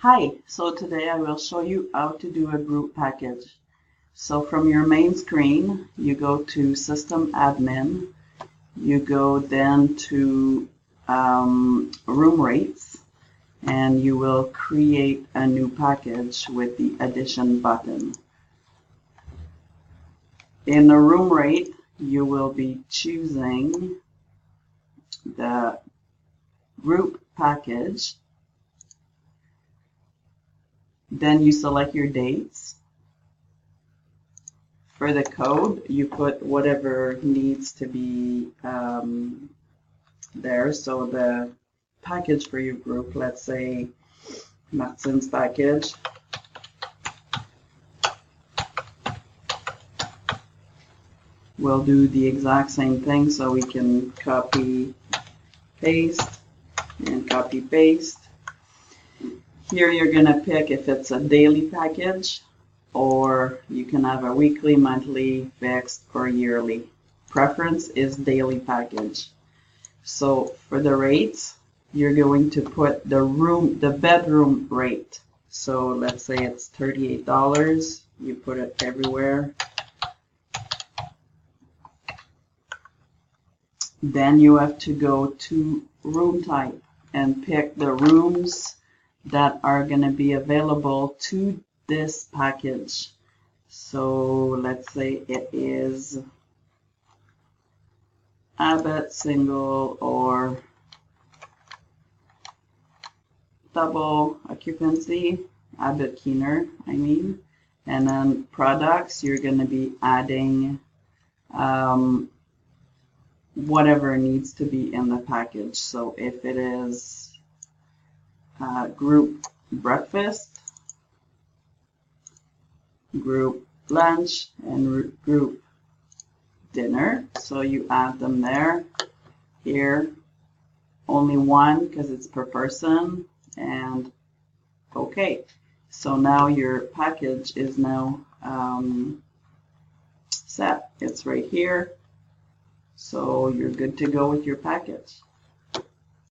Hi, so today I will show you how to do a group package. So from your main screen, you go to System Admin, you go then to Room Rates, and you will create a new package with the Addition button. In the Room Rate, you will be choosing the group package. Then you select your dates. For the code, you put whatever needs to be there. So the package for your group, let's say Martin's package. We'll do the exact same thing, so we can copy, paste, and copy, paste. Here you're going to pick if it's a daily package, or you can have a weekly, monthly, fixed, or yearly. Preference is daily package. So for the rates, you're going to put the bedroom rate. So let's say it's $38. You put it everywhere. Then you have to go to room type and pick the rooms that are going to be available to this package. So let's say it is Abbott single or double occupancy, Abbott Keener, I mean. And then products, you're going to be adding whatever needs to be in the package. So if it is group breakfast, group lunch, and group dinner, so you add them there. Here, only one because it's per person, and okay. So now your package is now set. It's right here. So you're good to go with your package.